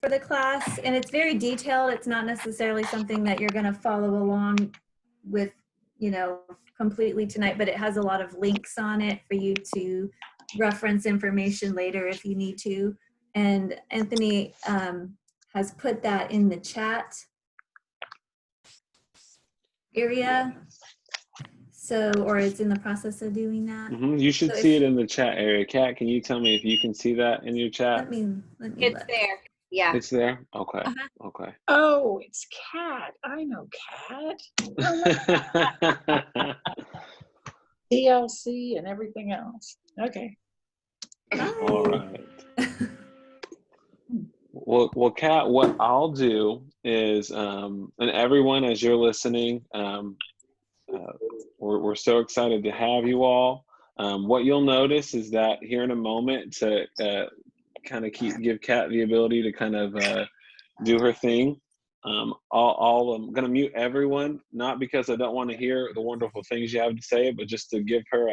for the class, and it's very detailed. It's not necessarily something that you're going to follow along with, you know, completely tonight, but it has a lot of links on it for you to reference information later if you need to. And Anthony has put that in the chat area. So, or it's in the process of doing that. You should see it in the chat area. Kat, can you tell me if you can see that in your chat? Let me It's look. there. Yeah. It's there? Okay. Okay. Oh, it's Cat. I know Cat. DLC and everything else. Okay. All right. Well, Kat, what I'll do is, and everyone, as you're listening, we're so excited to have you all. What you'll notice is that here in a moment to kind of give Kat the ability to kind of do her thing. I'm going to mute everyone, not because I don't want to hear the wonderful things you have to say, but just to give her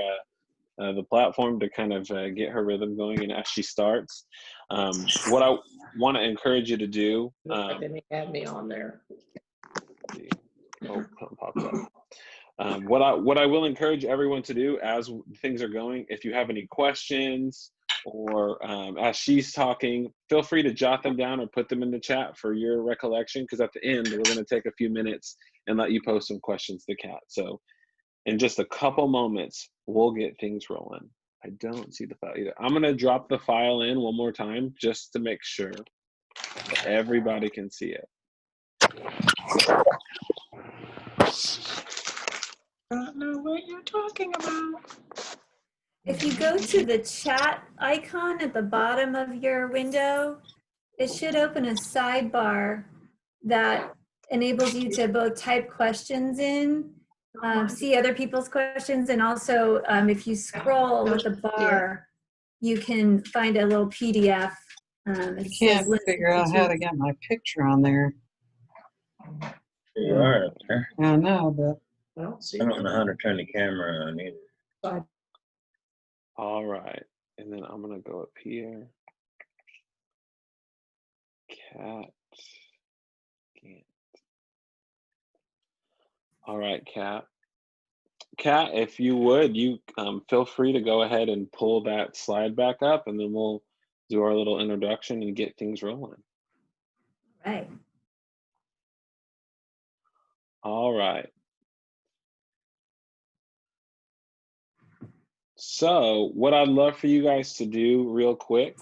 the platform to kind of get her rhythm going. And as she starts, what I want to encourage you to do. They had me on there. Popped up. What I will encourage everyone to do as things are going, if you have any questions or as she's talking, feel free to jot them down or put them in the chat for your recollection, because at the end, we're going to take a few minutes and let you post some questions to Kat. So in just a couple moments, we'll get things rolling. I don't see the file either. I'm going to drop the file in one more time just to make sure that everybody can see it. I don't know what you're talking about. If you go to the chat icon at the bottom of your window, it should open a sidebar that enables you to both type questions in, see other people's questions, and also if you scroll with the bar, you can find a little PDF. I can't figure out how to get my picture on there. You are up there. I know, but I don't see I don't know how to turn the camera on either. All right, and then I'm gonna go up here. Kat. All right, Kat. Kat, if you would, you feel free to go ahead and pull that slide back up, and then we'll do our little introduction and get things rolling. Right. All right. So what I'd love for you guys to do real quick,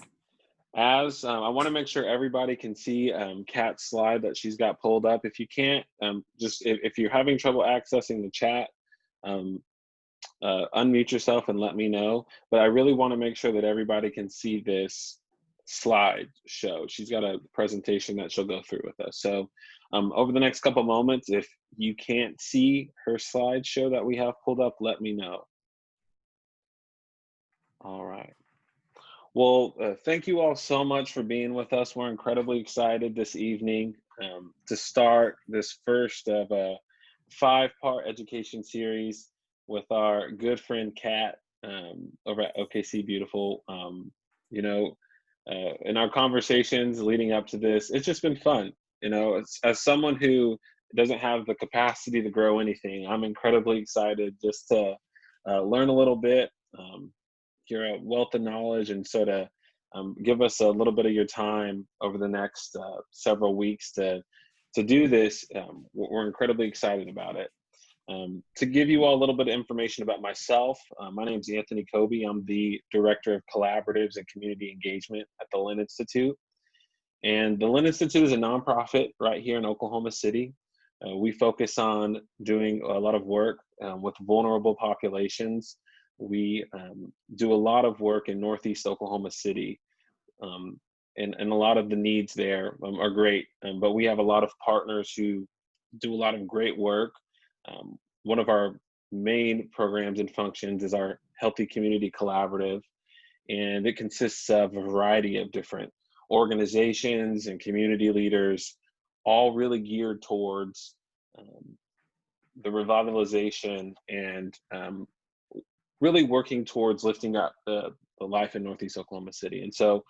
as I want to make sure everybody can see Kat's slide that she's got pulled up. If you can't, just if you're having trouble accessing the chat, unmute yourself and let me know. But I really want to make sure that everybody can see this slide show. She's got a presentation that she'll go through with us. So over the next couple moments, if you can't see her slideshow that we have pulled up, let me know. All right. Well, thank you all so much for being with us. We're incredibly excited this evening to start this first of a 5-part education series with our good friend Kat over at OKC Beautiful. You know, in our conversations leading up to this, it's just been fun. You know, as someone who doesn't have the capacity to grow anything, I'm incredibly excited just to learn a little bit. You're a wealth of knowledge, and so to give us a little bit of your time over the next several weeks to do this, we're incredibly excited about it. To give you all a little bit of information about myself, my name is Anthony Kobe. I'm the Director of Collaboratives and Community Engagement at the Lynn Institute. And the Lynn Institute is a nonprofit right here in Oklahoma City. We focus on doing a lot of work with vulnerable populations. We do a lot of work in Northeast Oklahoma City, and a lot of the needs there are great, but we have a lot of partners who do a lot of great work. One of our main programs and functions is our Healthy Community Collaborative, and it consists of a variety of different organizations and community leaders, all really geared towards the revitalization and really working towards lifting up the life in Northeast Oklahoma City. And so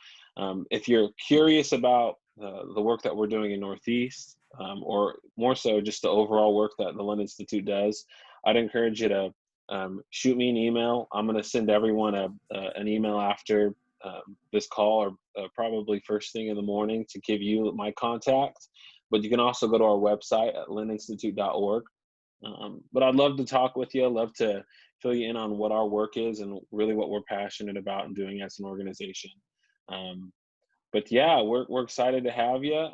if you're curious about the work that we're doing in Northeast, or more so just the overall work that the Lynn Institute does, I'd encourage you to shoot me an email. I'm going to send everyone an email after this call, or probably first thing in the morning, to give you my contact. But you can also go to our website at lyninstitute.org. But I'd love to talk with you. I'd love to fill you in on what our work is and really what we're passionate about and doing as an organization. But yeah, we're excited to have you.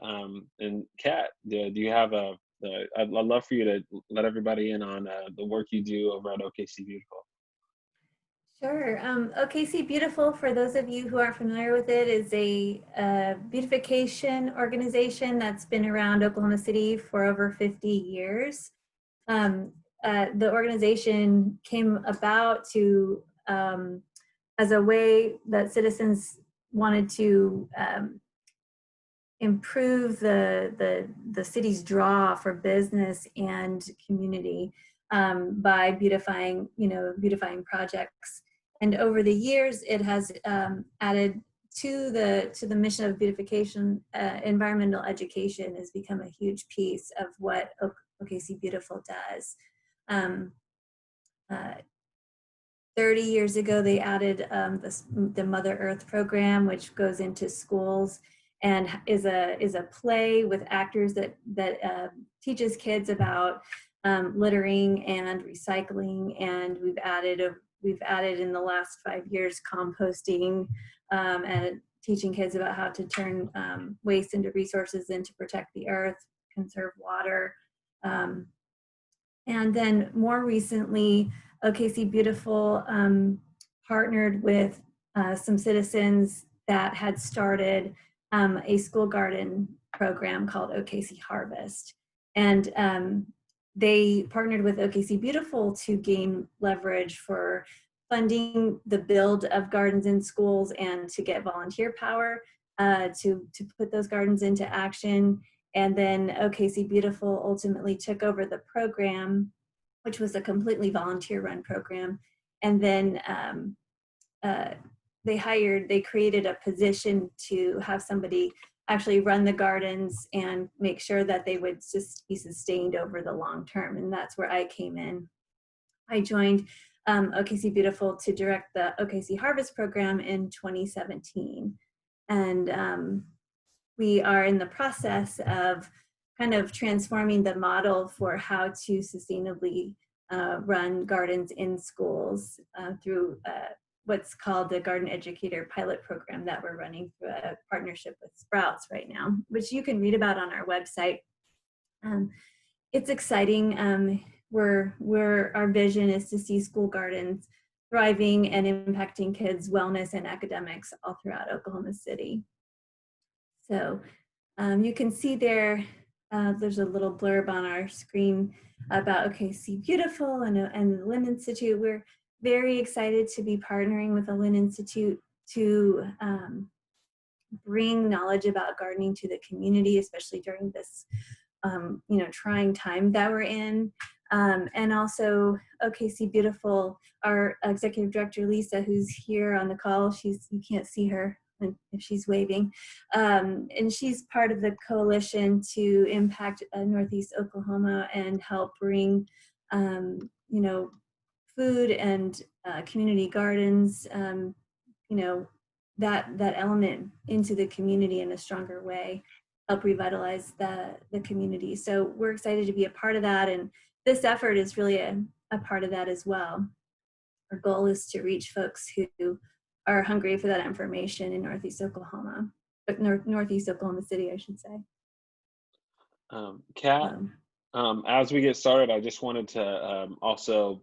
And Kat, do you have I'd love for you to let everybody in on the work you do over at OKC Beautiful. Sure. OKC Beautiful, for those of you who aren't familiar with it, is a beautification organization that's been around Oklahoma City for over 50 years. The organization came about to as a way that citizens wanted to improve the city's draw for business and community by beautifying projects. And over the years, it has added to the mission of beautification. Environmental education has become a huge piece of what OKC Beautiful does. 30 years ago, they added the Mother Earth program, which goes into schools and is a play with actors that teaches kids about littering and recycling. And we've added in the last 5 years composting and teaching kids about how to turn waste into resources and to protect the earth, conserve water. And then more recently, OKC Beautiful partnered with some citizens that had started a school garden program called OKC Harvest. And they partnered with OKC Beautiful to gain leverage for funding the build of gardens in schools and to get volunteer power to put those gardens into action. And then OKC Beautiful ultimately took over the program, which was a completely volunteer-run program. And then they created a position to have somebody actually run the gardens and make sure that they would just be sustained over the long term. And that's where I came in. I joined OKC Beautiful to direct the OKC Harvest program in 2017. And we are in the process of kind of transforming the model for how to sustainably run gardens in schools through what's called the Garden Educator Pilot Program that we're running through a partnership with Sprouts right now, which you can read about on our website. It's exciting. Our vision is to see school gardens thriving and impacting kids' wellness and academics all throughout Oklahoma City. So you can see there's a little blurb on our screen about OKC Beautiful and the Lynn Institute. We're very excited to be partnering with the Lynn Institute to bring knowledge about gardening to the community, especially during this trying time that we're in. And also OKC Beautiful, our executive director, Lisa, who's here on the call, you can't see her if she's waving. And she's part of the coalition to impact Northeast Oklahoma and help bring, food and community gardens, that element into the community in a stronger way, help revitalize the community. So we're excited to be a part of that. And this effort is really a part of that as well. Our goal is to reach folks who are hungry for that information in Northeast Oklahoma, Northeast Oklahoma City, I should say. Kat, as we get started, I just wanted to also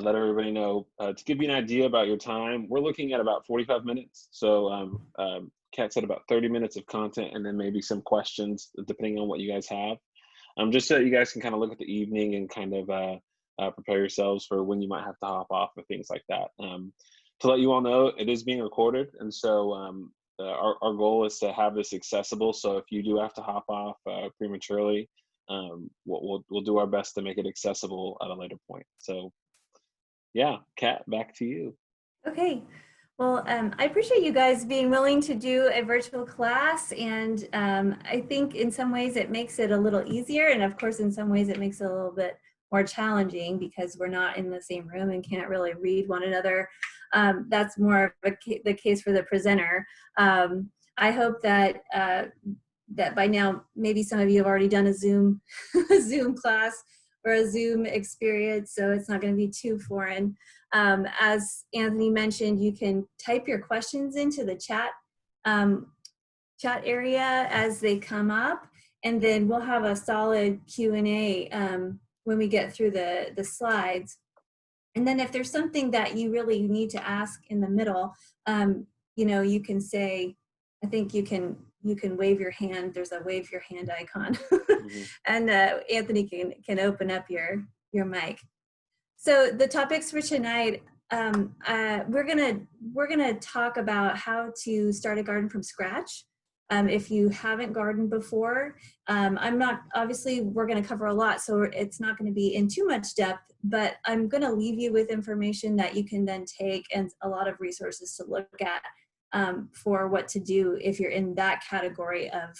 let everybody know, to give you an idea about your time, we're looking at about 45 minutes. So Kat said about 30 minutes of content and then maybe some questions depending on what you guys have. Just so you guys can kind of look at the evening and kind of prepare yourselves for when you might have to hop off or things like that. To let you all know, it is being recorded. And so our goal is to have this accessible. So if you do have to hop off prematurely, we'll do our best to make it accessible at a later point. So yeah, Kat, back to you. Okay. Well, I appreciate you guys being willing to do a virtual class, and I think in some ways it makes it a little easier, and of course in some ways it makes it a little bit more challenging because we're not in the same room and can't really read one another. That's more of the case for the presenter. I hope that that by now maybe some of you have already done a Zoom a Zoom class or a Zoom experience, so it's not going to be too foreign. As Anthony mentioned, you can type your questions into the chat area as they come up, and then we'll have a solid Q&A when we get through the slides. And then if there's something that you really need to ask in the middle, you know, you can say, I think you can wave your hand. There's a wave your hand icon, and Anthony can open up your mic. So the topics for tonight, we're gonna talk about how to start a garden from scratch. If you haven't gardened before, obviously we're gonna cover a lot, so it's not gonna be in too much depth, but I'm gonna leave you with information that you can then take and a lot of resources to look at for what to do if you're in that category of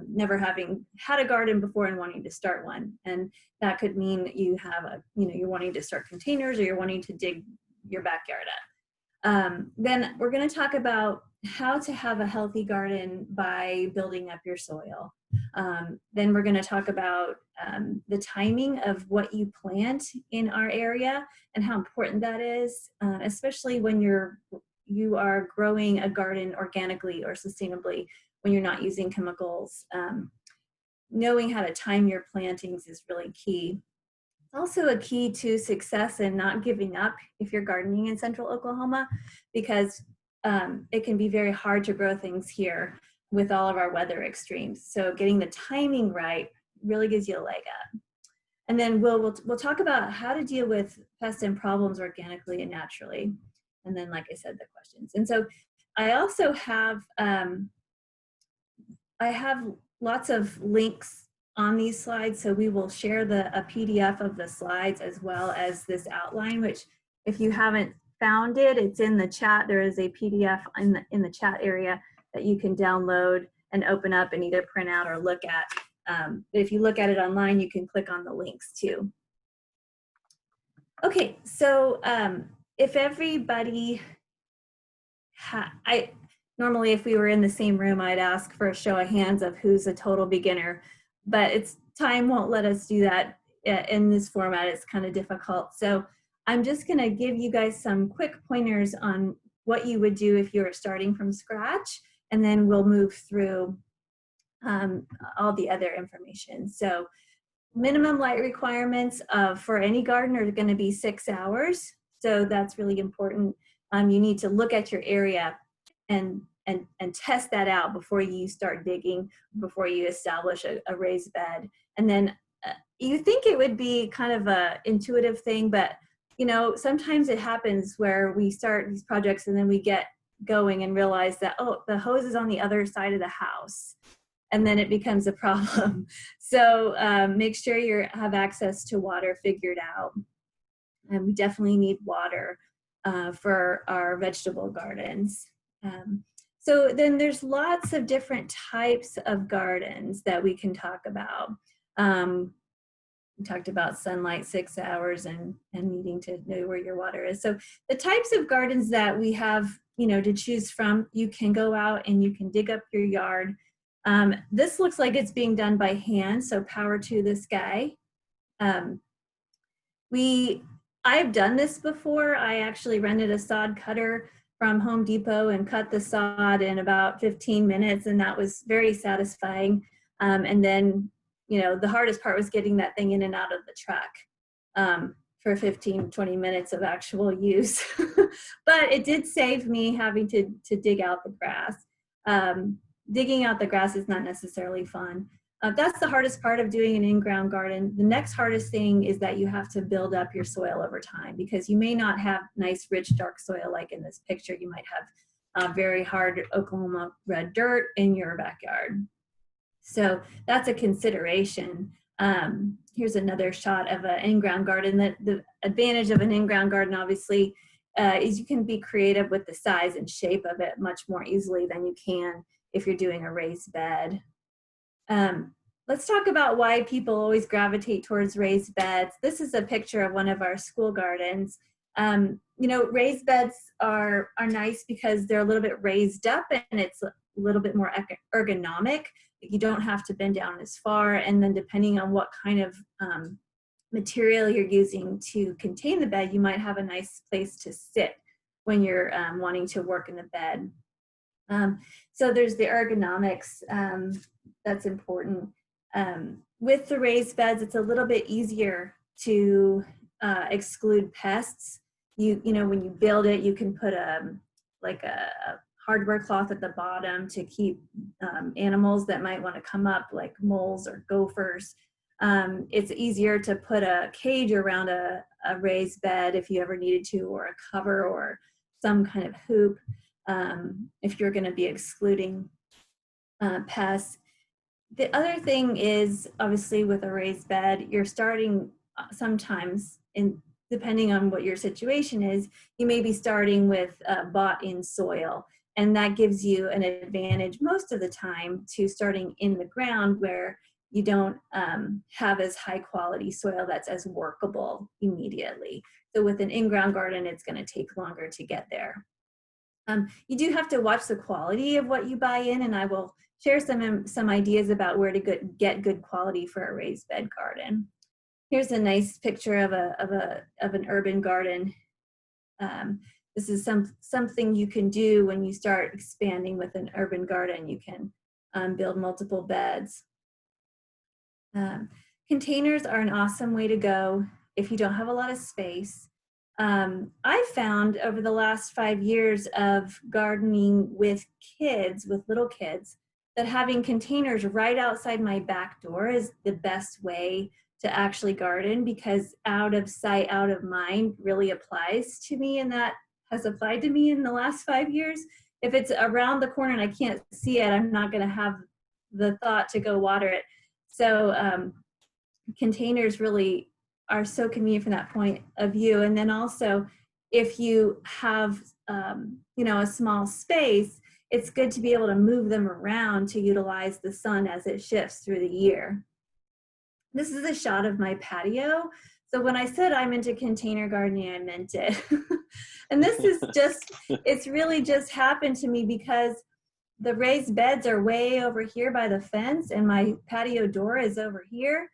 never having had a garden before and wanting to start one. And that could mean you have you're wanting to start containers, or you're wanting to dig your backyard up. Then we're going to talk about how to have a healthy garden by building up your soil. Then we're going to talk about the timing of what you plant in our area and how important that is, especially when you are growing a garden organically or sustainably, when you're not using chemicals. Knowing how to time your plantings is really key. Also a key to success and not giving up if you're gardening in central Oklahoma, because it can be very hard to grow things here with all of our weather extremes. So getting the timing right really gives you a leg up. And then we'll talk about how to deal with pests and problems organically and naturally. And then, like I said, the questions. And so I also have, lots of links on these slides. So we will share a PDF of the slides as well as this outline, which if you haven't found it, it's in the chat. There is a PDF in the chat area that you can download and open up and either print out or look at. If you look at it online, you can click on the links too. Okay, so if everybody, normally if we were in the same room, I'd ask for a show of hands of who's a total beginner, but time won't let us do that in this format. It's kind of difficult. So I'm just gonna give you guys some quick pointers on what you would do if you were starting from scratch, and then we'll move through all the other information. So minimum light requirements for any garden are going to be 6 hours. So that's really important. You need to look at your area and test that out before you start digging, before you establish a raised bed. And then you think it would be kind of a intuitive thing, but you know, sometimes it happens where we start these projects and then we get going and realize that, oh, the hose is on the other side of the house. And then it becomes a problem. So make sure you have access to water figured out. And we definitely need water for our vegetable gardens. So then there's lots of different types of gardens that we can talk about. We talked about sunlight, 6 hours, and needing to know where your water is. So the types of gardens that we have, you know, to choose from, you can go out and you can dig up your yard. This looks like it's being done by hand, so power to this guy. I've done this before. I actually rented a sod cutter from Home Depot and cut the sod in about 15 minutes, and that was very satisfying. And then, you know, the hardest part was getting that thing in and out of the truck for 15, 20 minutes of actual use. But it did save me having to dig out the grass. Digging out the grass is not necessarily fun. That's the hardest part of doing an in-ground garden. The next hardest thing is that you have to build up your soil over time, because you may not have nice, rich, dark soil like in this picture. You might have very hard Oklahoma red dirt in your backyard. So that's a consideration. Here's another shot of an in-ground garden. The advantage of an in-ground garden, obviously, is you can be creative with the size and shape of it much more easily than you can if you're doing a raised bed. Let's talk about why people always gravitate towards raised beds. This is a picture of one of our school gardens. You know, raised beds are nice because they're a little bit raised up and it's a little bit more ergonomic. You don't have to bend down as far, and then depending on what kind of material you're using to contain the bed, you might have a nice place to sit when you're wanting to work in the bed. So there's the ergonomics that's important. With the raised beds, it's a little bit easier to exclude pests. You know, when you build it, you can put like a hardware cloth at the bottom to keep animals that might want to come up, like moles or gophers. It's easier to put a cage around a raised bed if you ever needed to, or a cover or some kind of hoop if you're going to be excluding pests. The other thing is, obviously, with a raised bed, you're starting sometimes, depending on what your situation is, you may be starting with bought-in soil, and that gives you an advantage most of the time to starting in the ground where you don't have as high quality soil that's as workable immediately. So with an in-ground garden, it's going to take longer to get there. You do have to watch the quality of what you buy in, and I will share some ideas about where to get good quality for a raised bed garden. Here's a nice picture of an urban garden. This is something you can do when you start expanding with an urban garden. You can build multiple beds. Containers are an awesome way to go if you don't have a lot of space. I found over the last 5 years of gardening with kids, with little kids, that having containers right outside my back door is the best way to actually garden, because out of sight, out of mind really applies to me, and that has applied to me in the last 5 years. If it's around the corner and I can't see it, I'm not going to have the thought to go water it. So containers really are so convenient from that point of view. And then also, if you have you know, a small space, it's good to be able to move them around to utilize the sun as it shifts through the year. This is a shot of my patio. So when I said I'm into container gardening, I meant it. And this is just, it's really just happened to me because the raised beds are way over here by the fence and my patio door is over here.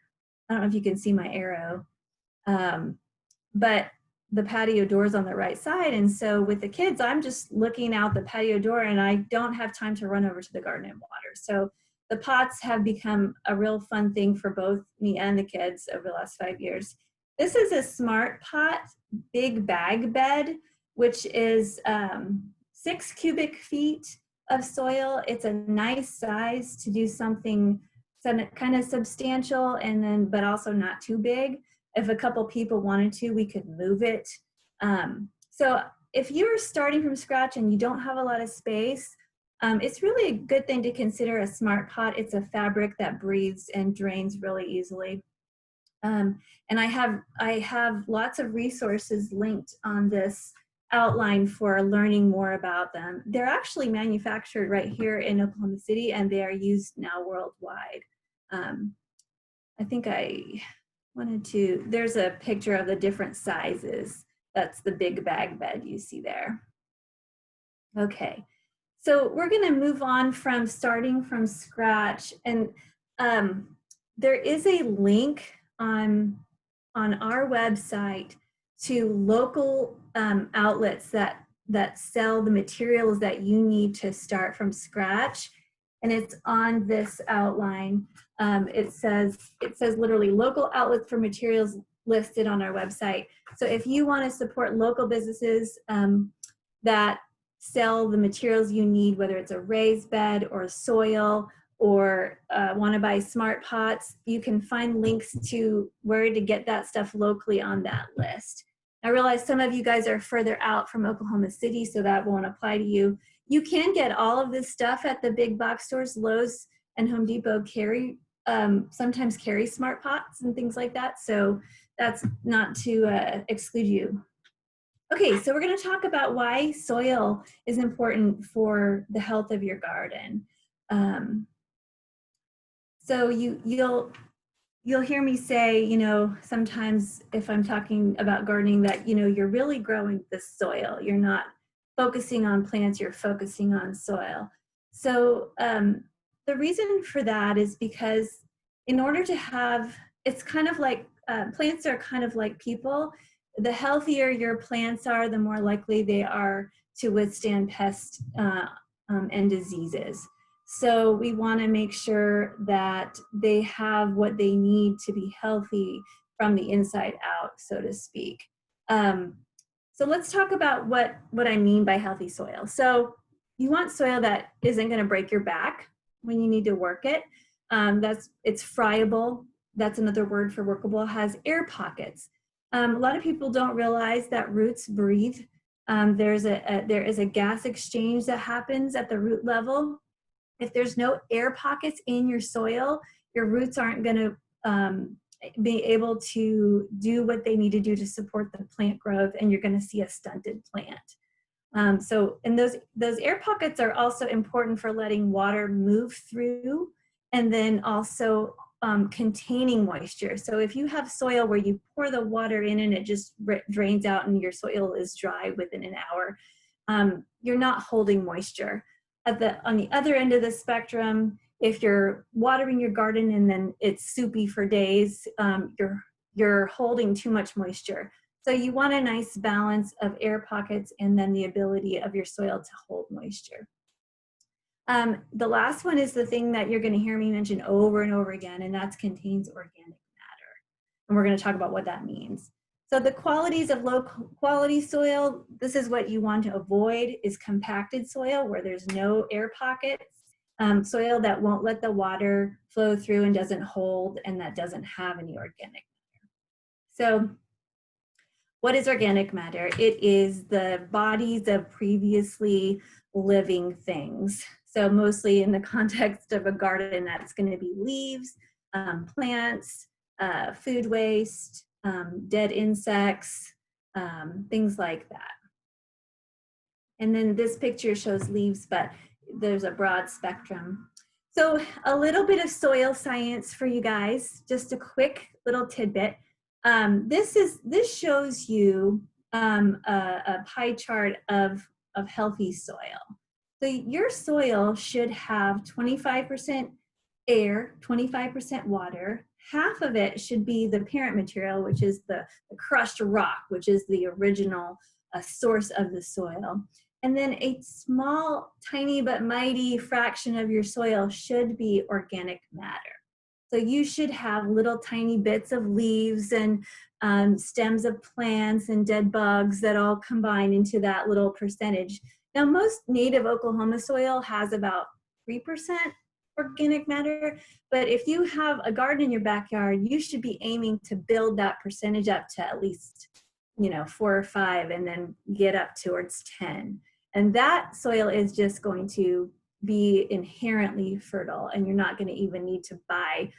I don't know if you can see my arrow, but the patio door is on the right side. And so with the kids, I'm just looking out the patio door and I don't have time to run over to the garden and water. So the pots have become a real fun thing for both me and the kids over the last 5 years. This is a Smart Pot big bag bed, which is 6 cubic feet of soil. It's a nice size to do something kind of substantial, and then but also not too big. If a couple people wanted to, we could move it. So if you're starting from scratch and you don't have a lot of space, it's really a good thing to consider a Smart Pot. It's a fabric that breathes and drains really easily. And I have lots of resources linked on this outline for learning more about them. They're actually manufactured right here in Oklahoma City, and they are used now worldwide. I think I wanted to, there's a picture of the different sizes. That's the big bag bed you see there. Okay, so we're gonna move on from starting from scratch, and there is a link on our website to local outlets that sell the materials that you need to start from scratch, and it's on this outline. It says literally local outlets for materials listed on our website. So if you want to support local businesses that sell the materials you need, whether it's a raised bed or soil, or want to buy smart pots, you can find links to where to get that stuff locally on that list. I realize some of you guys are further out from Oklahoma City, so that won't apply to you. You can get all of this stuff at the big box stores. Lowe's and Home Depot sometimes carry smart pots and things like that, so that's not to exclude you. Okay, so we're going to talk about why soil is important for the health of your garden. So you'll hear me say, you know, sometimes if I'm talking about gardening that, you know, you're really growing the soil. You're not focusing on plants, you're focusing on soil. So the reason for that is because in order to have, it's kind of like, plants are kind of like people. The healthier your plants are, the more likely they are to withstand pests and diseases. So we want to make sure that they have what they need to be healthy from the inside out, so to speak. So let's talk about what I mean by healthy soil. So you want soil that isn't going to break your back when you need to work it. It's friable. That's another word for workable. Has air pockets. A lot of people don't realize that roots breathe. There is a gas exchange that happens at the root level. If there's no air pockets in your soil, your roots aren't going to be able to do what they need to do to support the plant growth, and you're going to see a stunted plant. And those air pockets are also important for letting water move through, and then also containing moisture. So if you have soil where you pour the water in and it just drains out and your soil is dry within an hour, you're not holding moisture. On the other end of the spectrum, if you're watering your garden and then it's soupy for days, you're holding too much moisture. So you want a nice balance of air pockets and then the ability of your soil to hold moisture. The last one is the thing that you're going to hear me mention over and over again, and that contains organic matter. And we're going to talk about what that means. So the qualities of low quality soil, this is what you want to avoid, is compacted soil where there's no air pockets, soil that won't let the water flow through and doesn't hold, and that doesn't have any organic matter. So what is organic matter? It is the bodies of previously living things. So mostly in the context of a garden, that's going to be leaves, plants, food waste, dead insects, things like that. And then this picture shows leaves, but there's a broad spectrum. So a little bit of soil science for you guys, just a quick little tidbit. This shows you a pie chart of healthy soil. So your soil should have 25% air, 25% water. Half of it should be the parent material, which is the crushed rock, which is the original source of the soil. And then a small, tiny but mighty fraction of your soil should be organic matter. So you should have little tiny bits of leaves and stems of plants and dead bugs that all combine into that little percentage. Now, most native Oklahoma soil has about 3% organic matter, but if you have a garden in your backyard, you should be aiming to build that percentage up to at least, 4 or 5, and then get up towards 10. And that soil is just going to be inherently fertile, and you're not going to even need to buy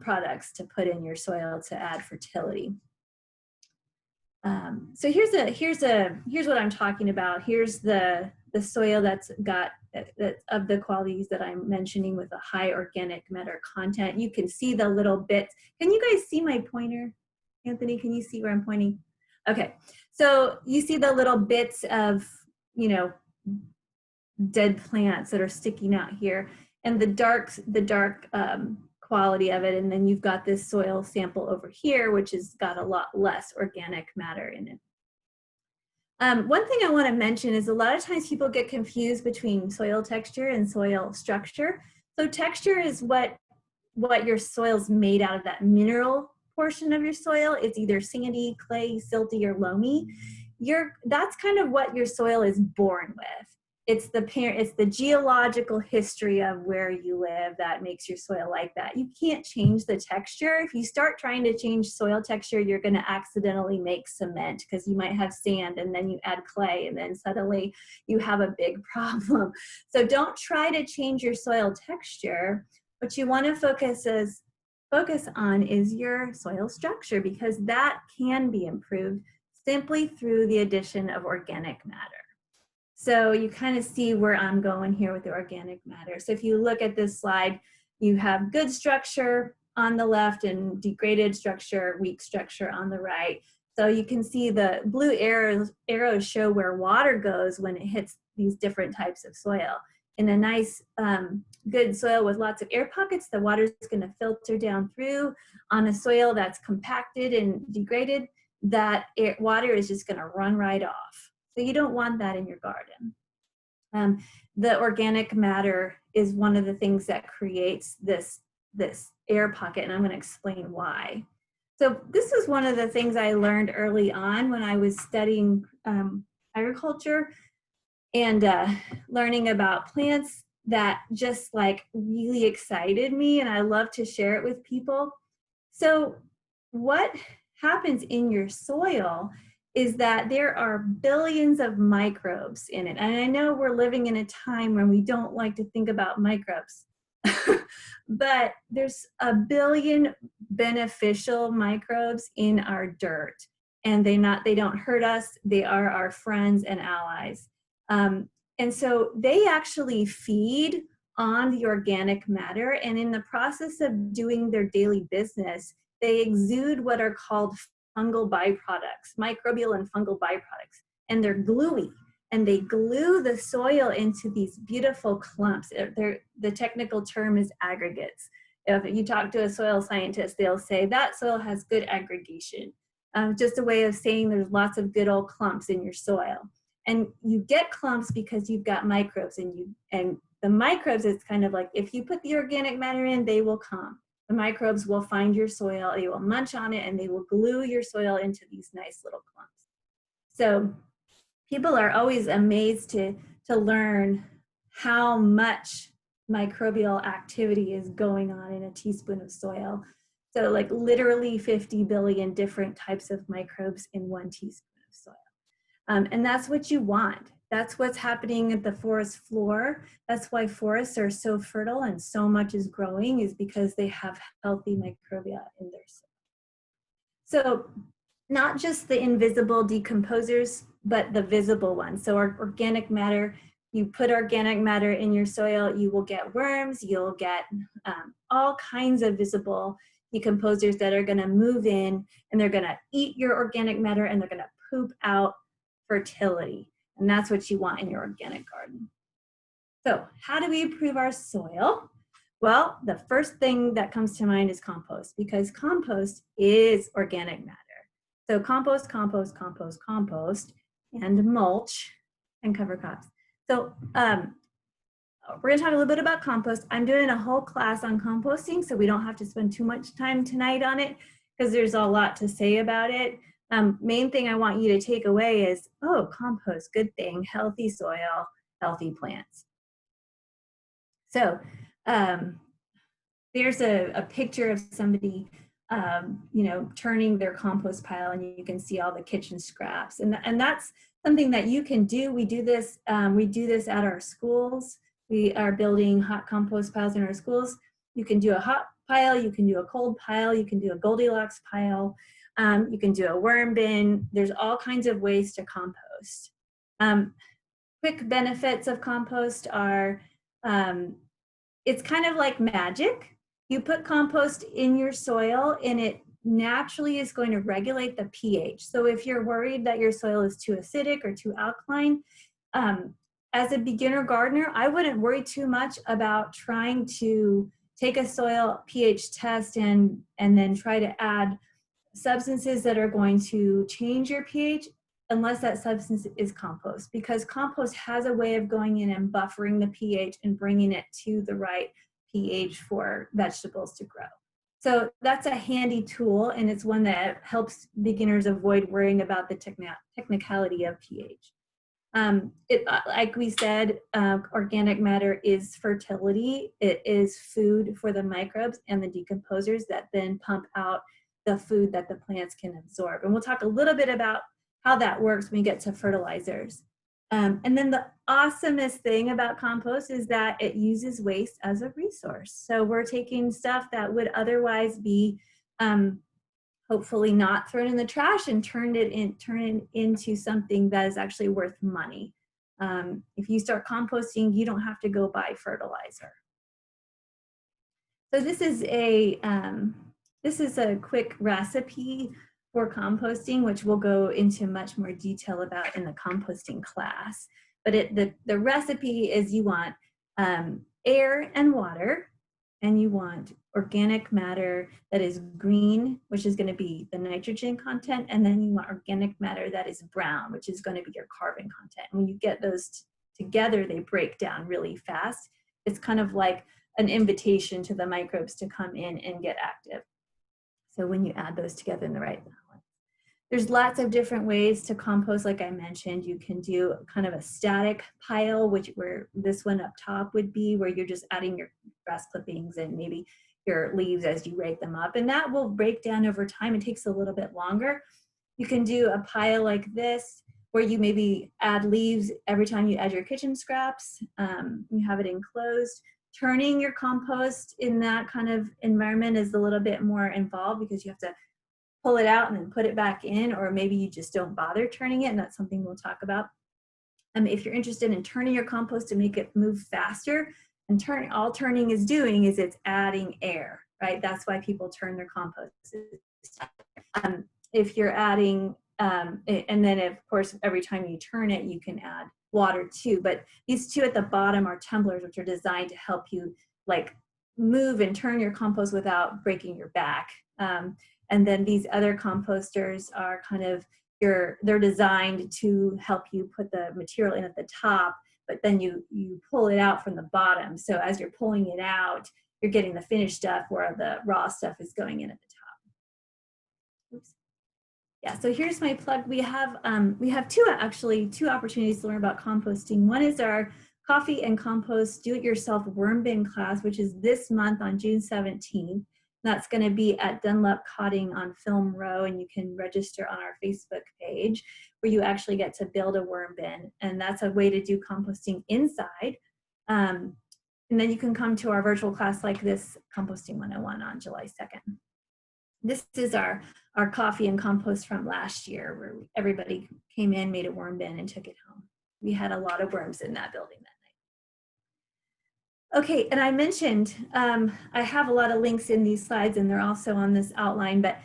products to put in your soil to add fertility. So here's what I'm talking about. Here's the soil that's got of the qualities that I'm mentioning with a high organic matter content. You can see the little bits. Can you guys see my pointer? Anthony, can you see where I'm pointing? Okay, so you see the little bits of, dead plants that are sticking out here, and the dark quality of it, and then you've got this soil sample over here, which has got a lot less organic matter in it. One thing I want to mention is a lot of times people get confused between soil texture and soil structure. So texture is what your soil's made out of, that mineral portion of your soil. It's either sandy, clay, silty, or loamy. That's kind of what your soil is born with. It's the geological history of where you live that makes your soil like that. You can't change the texture. If you start trying to change soil texture, you're going to accidentally make cement, because you might have sand and then you add clay and then suddenly you have a big problem. So don't try to change your soil texture. What you want to focus on is your soil structure, because that can be improved simply through the addition of organic matter. So you kind of see where I'm going here with the organic matter. So if you look at this slide, you have good structure on the left and degraded structure, weak structure on the right. So you can see the blue arrows show where water goes when it hits these different types of soil. In a nice, good soil with lots of air pockets, the water is going to filter down through. On a soil that's compacted and degraded, that water is just going to run right off. So you don't want that in your garden. The organic matter is one of the things that creates this air pocket, and I'm going to explain why. So this is one of the things I learned early on when I was studying agriculture and learning about plants that just like really excited me, and I love to share it with people. So what happens in your soil is that there are billions of microbes in it. And I know we're living in a time when we don't like to think about microbes, but there's a billion beneficial microbes in our dirt, and they don't hurt us. They are our friends and allies. And so they actually feed on the organic matter, and in the process of doing their daily business, they exude what are called fungal byproducts, microbial and fungal byproducts, and they're gluey, and they glue the soil into these beautiful clumps. The technical term is aggregates. If you talk to a soil scientist, they'll say that soil has good aggregation. Just a way of saying there's lots of good old clumps in your soil. And you get clumps because you've got microbes, and the microbes, it's kind of like if you put the organic matter in, they will come. The microbes will find your soil, they will munch on it, and they will glue your soil into these nice little clumps. So people are always amazed to learn how much microbial activity is going on in a teaspoon of soil. So like literally 50 billion different types of microbes in one teaspoon of soil. And that's what you want. That's what's happening at the forest floor. That's why forests are so fertile and so much is growing, is because they have healthy microbia in their soil. So not just the invisible decomposers, but the visible ones. So our organic matter, you put organic matter in your soil, you will get worms, you'll get all kinds of visible decomposers that are gonna move in, and they're gonna eat your organic matter, and they're gonna poop out fertility. And that's what you want in your organic garden. So how do we improve our soil? Well, the first thing that comes to mind is compost, because compost is organic matter. So compost, compost, compost, compost, and mulch and cover crops. So we're gonna talk a little bit about compost. I'm doing a whole class on composting, so we don't have to spend too much time tonight on it, because there's a lot to say about it. Main thing I want you to take away is, oh, compost, good thing, healthy soil, healthy plants. So there's a picture of somebody, turning their compost pile, and you can see all the kitchen scraps, and that's something that you can do. We do this at our schools. We are building hot compost piles in our schools. You can do a hot pile, you can do a cold pile, you can do a Goldilocks pile. You can do a worm bin. There's all kinds of ways to compost. Quick benefits of compost are, it's kind of like magic. You put compost in your soil, and it naturally is going to regulate the pH. So if you're worried that your soil is too acidic or too alkaline, as a beginner gardener, I wouldn't worry too much about trying to take a soil pH test and then try to add substances that are going to change your pH, unless that substance is compost, because compost has a way of going in and buffering the pH and bringing it to the right pH for vegetables to grow. So that's a handy tool, and it's one that helps beginners avoid worrying about the technicality of pH. Like we said, organic matter is fertility. It is food for the microbes and the decomposers that then pump out the food that the plants can absorb. And we'll talk a little bit about how that works when we get to fertilizers. And then the awesomest thing about compost is that it uses waste as a resource. So we're taking stuff that would otherwise be hopefully not thrown in the trash and turn it into something that is actually worth money. If you start composting, you don't have to go buy fertilizer. So this is a quick recipe for composting, which we'll go into much more detail about in the composting class. But the recipe is you want air and water, and you want organic matter that is green, which is going to be the nitrogen content, and then you want organic matter that is brown, which is going to be your carbon content. And when you get those together, they break down really fast. It's kind of like an invitation to the microbes to come in and get active. So when you add those together in the right balance. There's lots of different ways to compost. Like I mentioned, you can do kind of a static pile, where this one up top would be, where you're just adding your grass clippings and maybe your leaves as you rake them up. And that will break down over time. It takes a little bit longer. You can do a pile like this, where you maybe add leaves every time you add your kitchen scraps. You have it enclosed. Turning your compost in that kind of environment is a little bit more involved, because you have to pull it out and then put it back in, or maybe you just don't bother turning it, and that's something we'll talk about. If you're interested in turning your compost to make it move faster, and all turning is doing is it's adding air, right? That's why people turn their compost. If you're adding, and then of course, every time you turn it, you can add water too. But these two at the bottom are tumblers, which are designed to help you like move and turn your compost without breaking your back. And then these other composters are kind of they're designed to help you put the material in at the top, but then you pull it out from the bottom. So as you're pulling it out, you're getting the finished stuff where the raw stuff is going in at the top. Oops. Yeah, so here's my plug. We have two opportunities to learn about composting. One is our Coffee and Compost Do-It-Yourself Worm Bin class, which is this month on June 17th. That's going to be at Dunlop Cotting on Film Row, and you can register on our Facebook page, where you actually get to build a worm bin, and that's a way to do composting inside. And then you can come to our virtual class like this, Composting 101, on July 2nd. This is our coffee and compost from last year, where everybody came in, made a worm bin, and took it home. We had a lot of worms in that building that night. Okay, and I mentioned, I have a lot of links in these slides, and they're also on this outline, but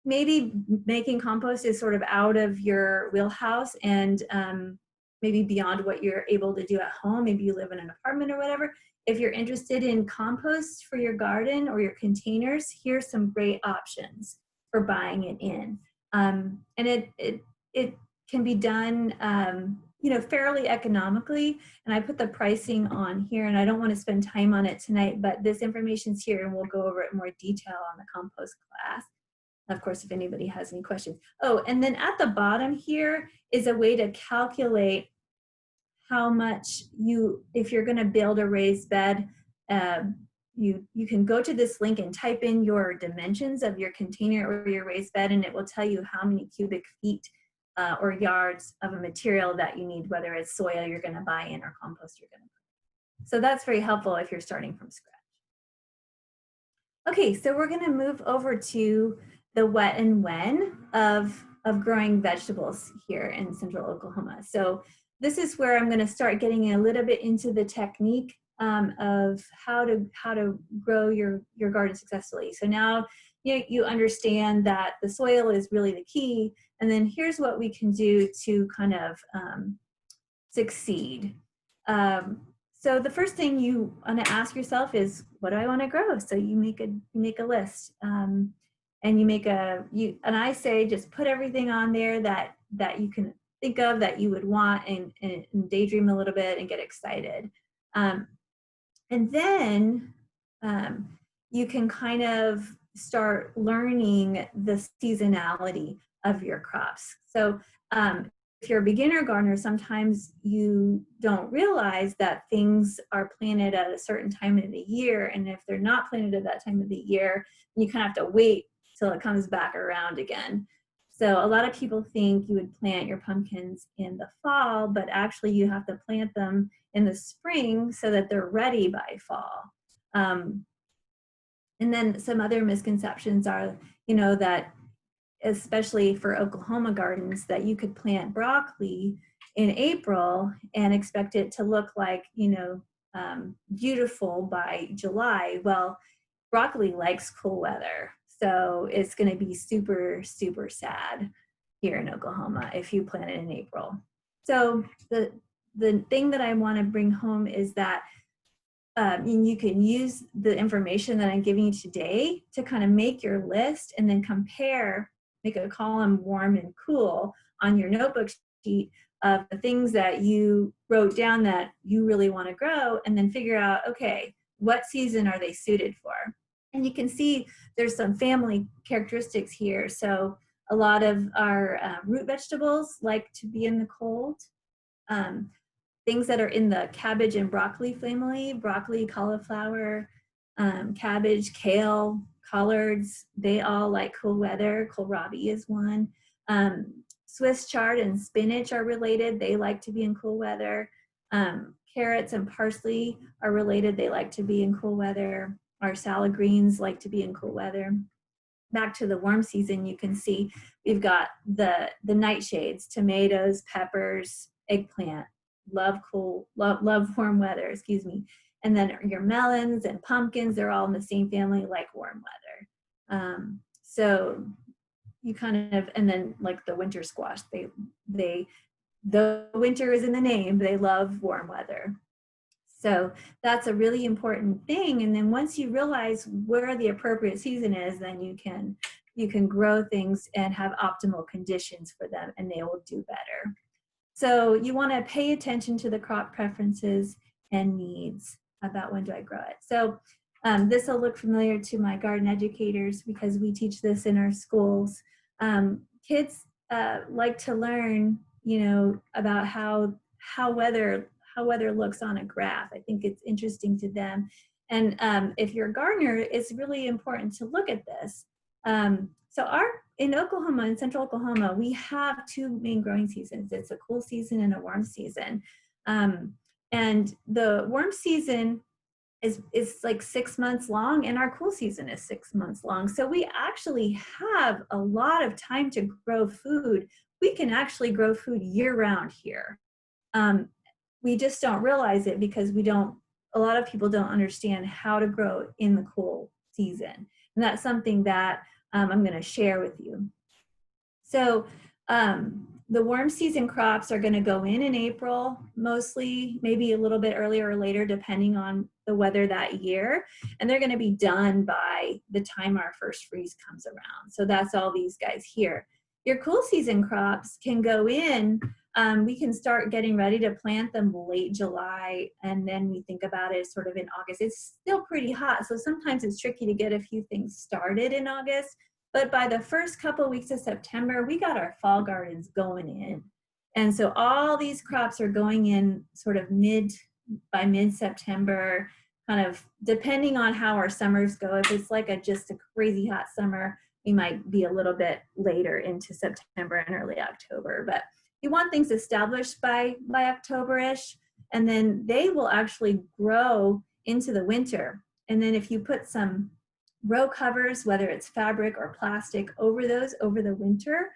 maybe making compost is sort of out of your wheelhouse, and maybe beyond what you're able to do at home. Maybe you live in an apartment or whatever. If you're interested in compost for your garden or your containers, here's some great options for buying it in. And it can be done fairly economically, and I put the pricing on here, and I don't want to spend time on it tonight, but this information's here, and we'll go over it in more detail on the compost class. Of course, if anybody has any questions. Oh, and then at the bottom here is a way to calculate how much if you're going to build a raised bed, you can go to this link and type in your dimensions of your container or your raised bed, and it will tell you how many cubic feet or yards of a material that you need, whether it's soil you're going to buy in or compost you're going to buy. So that's very helpful if you're starting from scratch. Okay, so we're going to move over to the what and when of growing vegetables here in central Oklahoma. So this is where I'm going to start getting a little bit into the technique of how to grow your garden successfully. So now you understand that the soil is really the key, and then here's what we can do to kind of succeed. So the first thing you want to ask yourself is, what do I want to grow? So you make a list, and and I say just put everything on there that you can think of that you would want, and daydream a little bit and get excited. And then you can kind of start learning the seasonality of your crops. So if you're a beginner gardener, sometimes you don't realize that things are planted at a certain time of the year, and if they're not planted at that time of the year, you kind of have to wait till it comes back around again. So a lot of people think you would plant your pumpkins in the fall, but actually you have to plant them in the spring so that they're ready by fall. And then some other misconceptions are, that especially for Oklahoma gardens, that you could plant broccoli in April and expect it to look like, beautiful by July. Well, broccoli likes cool weather. So it's going to be super, super sad here in Oklahoma if you plant it in April. So the thing that I want to bring home is that you can use the information that I'm giving you today to kind of make your list and then compare, make a column warm and cool on your notebook sheet of the things that you wrote down that you really want to grow, and then figure out, okay, what season are they suited for? And you can see there's some family characteristics here. So a lot of our root vegetables like to be in the cold. Things that are in the cabbage and broccoli family, broccoli, cauliflower, cabbage, kale, collards, they all like cool weather. Kohlrabi is one. Swiss chard and spinach are related. They like to be in cool weather. Carrots and parsley are related. They like to be in cool weather. Our salad greens like to be in cool weather. Back to the warm season, you can see we've got the nightshades, tomatoes, peppers, eggplant, love warm weather, excuse me. And then your melons and pumpkins, they're all in the same family, like warm weather. So you kind of, and then like the winter squash, the winter is in the name, they love warm weather. So that's a really important thing. And then once you realize where the appropriate season is, then you can grow things and have optimal conditions for them, and they will do better. So you want to pay attention to the crop preferences and needs about when do I grow it. So this will look familiar to my garden educators because we teach this in our schools. Kids like to learn, about how weather looks on a graph. I think it's interesting to them. And if you're a gardener, it's really important to look at this. In Oklahoma, in central Oklahoma, we have two main growing seasons. It's a cool season and a warm season. And the warm season is like 6 months long, and our cool season is 6 months long. So we actually have a lot of time to grow food. We can actually grow food year round here. We just don't realize it because a lot of people don't understand how to grow in the cool season. And that's something that I'm going to share with you. So the warm season crops are going to go in April, mostly, maybe a little bit earlier or later, depending on the weather that year. And they're going to be done by the time our first freeze comes around. So that's all these guys here. Your cool season crops can go in. We can start getting ready to plant them late July, and then we think about it sort of in August. It's still pretty hot, so sometimes it's tricky to get a few things started in August. But by the first couple weeks of September, we got our fall gardens going in. And so all these crops are going in sort of by mid-September, kind of depending on how our summers go. If it's like just a crazy hot summer, we might be a little bit later into September and early October. But you want things established by October-ish, and then they will actually grow into the winter. And then if you put some row covers, whether it's fabric or plastic, over the winter,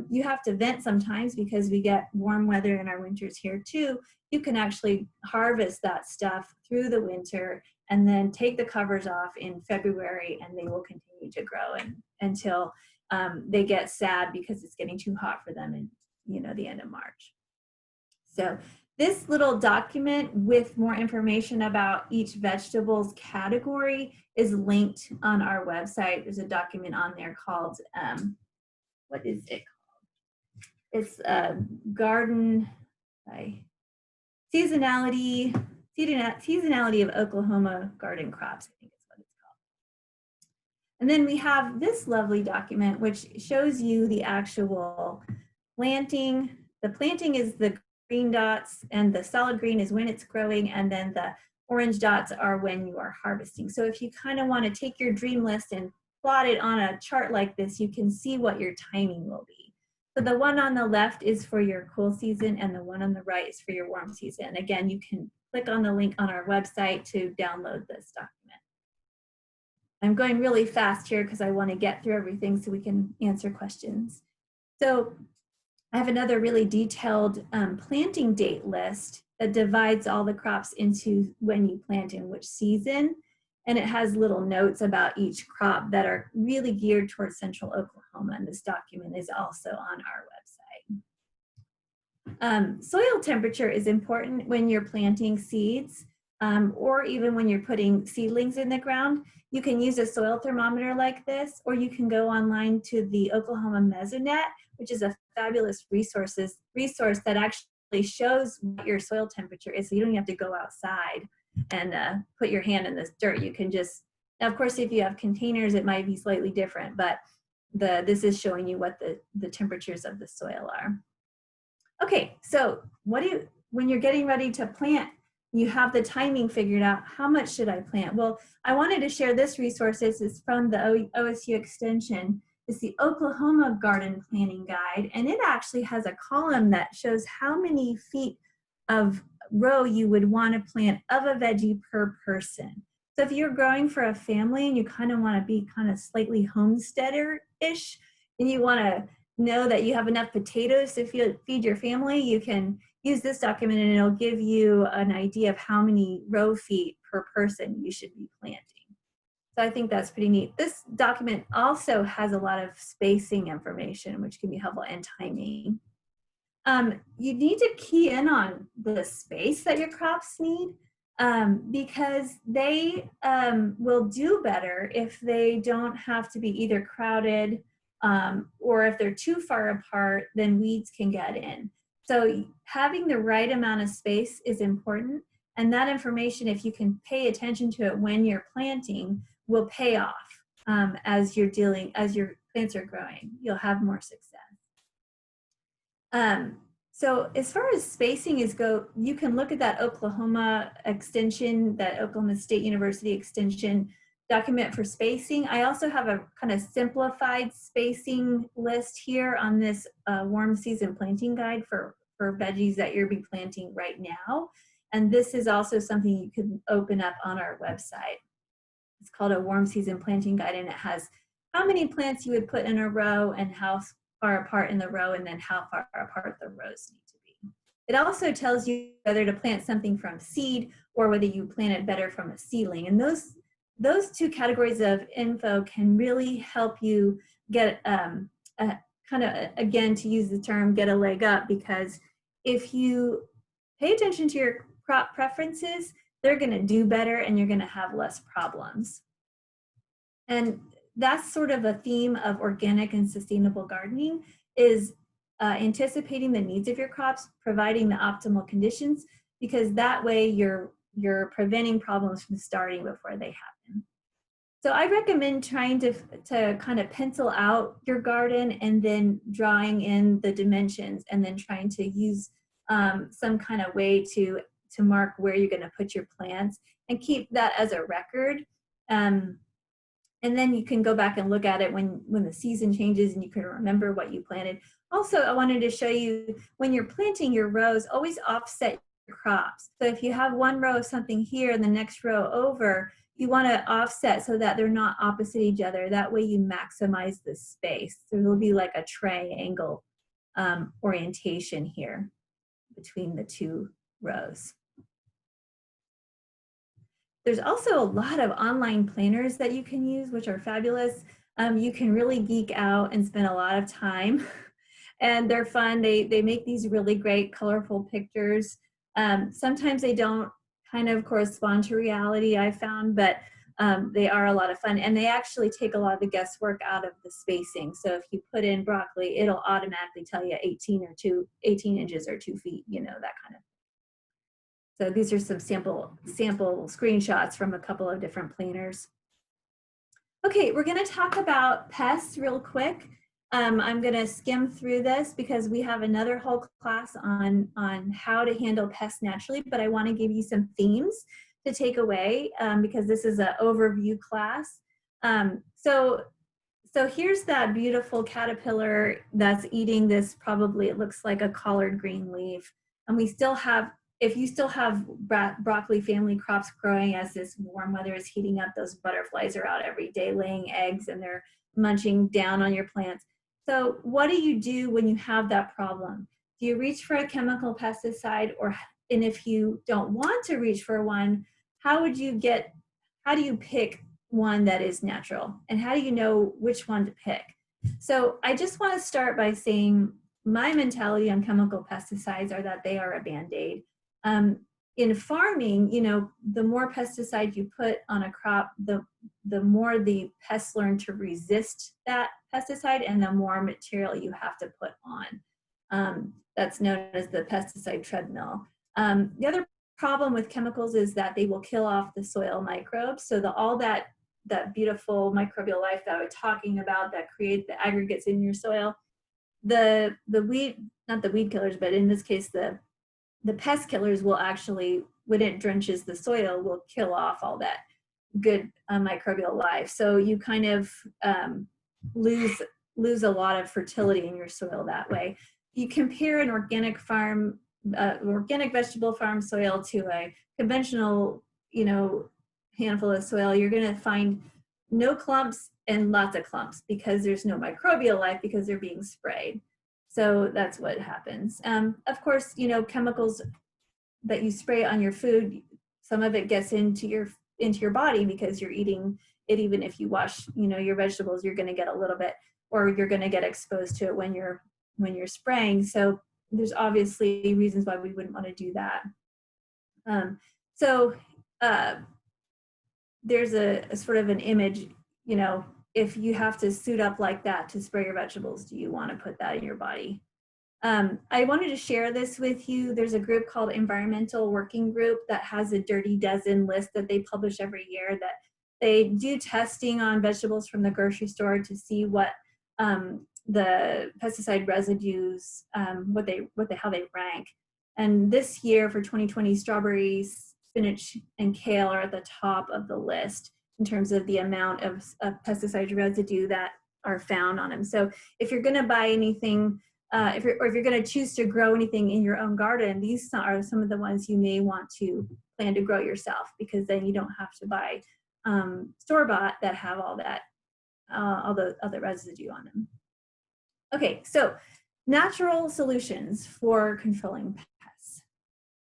you have to vent sometimes because we get warm weather in our winters here too. You can actually harvest that stuff through the winter and then take the covers off in February, and they will continue to grow until they get sad because it's getting too hot for them in the end of March. So this little document with more information about each vegetable's category is linked on our website. There's a document on there called, what is it called? It's Garden Seasonality of Oklahoma Garden Crops, I think is what it's called. And then we have this lovely document which shows you the actual planting. The planting is the green dots, and the solid green is when it's growing, and then the orange dots are when you are harvesting. So if you kind of want to take your dream list and plot it on a chart like this, you can see what your timing will be. So the one on the left is for your cool season, and the one on the right is for your warm season. Again, you can click on the link on our website to download this document. I'm going really fast here because I want to get through everything so we can answer questions. So I have another really detailed planting date list that divides all the crops into when you plant in which season. And it has little notes about each crop that are really geared towards central Oklahoma. And this document is also on our website. Soil temperature is important when you're planting seeds or even when you're putting seedlings in the ground. You can use a soil thermometer like this, or you can go online to the Oklahoma Mesonet, which is a fabulous resource that actually shows what your soil temperature is, so you don't even have to go outside and put your hand in this dirt. You can just, now of course if you have containers it might be slightly different, but this is showing you what the temperatures of the soil are. Okay, so when you're getting ready to plant, you have the timing figured out. How much should I plant? Well, I wanted to share this resource. This is from the OSU Extension. It's the Oklahoma Garden Planning Guide, and it actually has a column that shows how many feet of row you would want to plant of a veggie per person. So if you're growing for a family and you kind of want to be kind of slightly homesteader-ish, and you want to know that you have enough potatoes to feed your family, you can use this document and it'll give you an idea of how many row feet per person you should be planting. So I think that's pretty neat. This document also has a lot of spacing information, which can be helpful, and timing. You need to key in on the space that your crops need because they will do better if they don't have to be either crowded or if they're too far apart, then weeds can get in. So having the right amount of space is important, and that information, if you can pay attention to it when you're planting, will pay off as your plants are growing. You'll have more success. So as far as spacing you can look at that Oklahoma Extension, that Oklahoma State University Extension document for spacing. I also have a kind of simplified spacing list here on this warm season planting guide for veggies that you'll be planting right now. And this is also something you can open up on our website. It's called a warm season planting guide, and it has how many plants you would put in a row and how far apart in the row, and then how far apart the rows need to be. It also tells you whether to plant something from seed or whether you plant it better from a seedling. And those two categories of info can really help you get kind of, again, to use the term, get a leg up, because if you pay attention to your crop preferences, they're going to do better and you're going to have less problems. And that's sort of a theme of organic and sustainable gardening, is anticipating the needs of your crops, providing the optimal conditions, because that way you're preventing problems from starting before they happen. So I recommend trying to kind of pencil out your garden and then drawing in the dimensions, and then trying to use some kind of way to mark where you're going to put your plants and keep that as a record. And then you can go back and look at it when the season changes and you can remember what you planted. Also, I wanted to show you, when you're planting your rows, always offset your crops. So if you have one row of something here and the next row over, you want to offset so that they're not opposite each other. That way you maximize the space. So it'll be like a triangle orientation here between the two rows. There's also a lot of online planners that you can use, which are fabulous. You can really geek out and spend a lot of time, and they're fun. They make these really great colorful pictures. Sometimes they don't kind of correspond to reality, I found, but they are a lot of fun, and they actually take a lot of the guesswork out of the spacing. So if you put in broccoli, it'll automatically tell you 18 inches or 2 feet, you know, that kind of. So these are some sample screenshots from a couple of different planners. Okay, we're going to talk about pests real quick. I'm going to skim through this because we have another whole class on how to handle pests naturally, but I want to give you some themes to take away because this is an overview class. So here's that beautiful caterpillar that's eating this, probably it looks like a collard green leaf, and we still have if you still have broccoli family crops growing as this warm weather is heating up, those butterflies are out every day laying eggs and they're munching down on your plants. So what do you do when you have that problem? Do you reach for a chemical pesticide, and if you don't want to reach for one, how do you pick one that is natural? And how do you know which one to pick? So I just want to start by saying my mentality on chemical pesticides are that they are a Band-Aid. In farming, the more pesticide you put on a crop, the more the pests learn to resist that pesticide and the more material you have to put on. That's known as the pesticide treadmill. The other problem with chemicals is that they will kill off the soil microbes. So all that beautiful microbial life that we're talking about that create the aggregates in your soil, the weed, not the weed killers, but in this case, the pest killers will actually, when it drenches the soil, will kill off all that good microbial life. So you kind of lose a lot of fertility in your soil that way. You compare an organic vegetable farm soil to a conventional, handful of soil, you're going to find no clumps and lots of clumps because there's no microbial life because they're being sprayed. So that's what happens. Of course, chemicals that you spray on your food, some of it gets into your body because you're eating it. Even if you wash, your vegetables, you're going to get a little bit, or you're going to get exposed to it when you're spraying. So there's obviously reasons why we wouldn't want to do that. There's a sort of an image, if you have to suit up like that to spray your vegetables, do you want to put that in your body? I wanted to share this with you. There's a group called Environmental Working Group that has a Dirty Dozen list that they publish every year, that they do testing on vegetables from the grocery store to see what the pesticide residues, how they rank. And this year for 2020, strawberries, spinach, and kale are at the top of the list in terms of the amount of pesticide residue that are found on them. So if you're going to buy anything, if you're going to choose to grow anything in your own garden, these are some of the ones you may want to plan to grow yourself, because then you don't have to buy store-bought that have all the other residue on them. Okay, so natural solutions for controlling pests.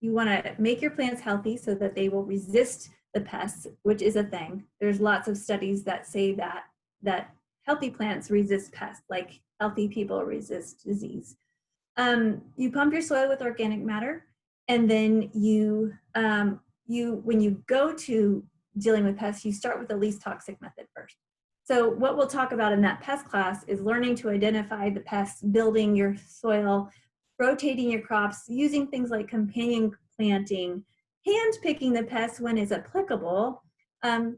You want to make your plants healthy so that they will resist the pests, which is a thing. There's lots of studies that say that healthy plants resist pests, like healthy people resist disease. You pump your soil with organic matter, and then when you go to dealing with pests, you start with the least toxic method first. So what we'll talk about in that pest class is learning to identify the pests, building your soil, rotating your crops, using things like companion planting, hand picking the pests when it's applicable,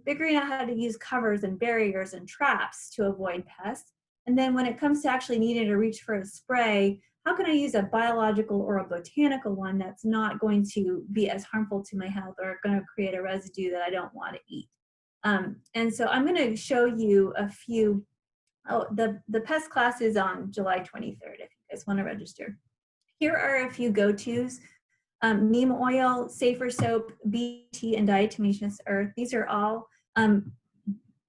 figuring out how to use covers and barriers and traps to avoid pests. And then when it comes to actually needing to reach for a spray, how can I use a biological or a botanical one that's not going to be as harmful to my health or going to create a residue that I don't want to eat? And so I'm going to show you a few. The pest class is on July 23rd if you guys want to register. Here are a few go-tos. Neem oil, safer soap, BT, and diatomaceous earth. These are all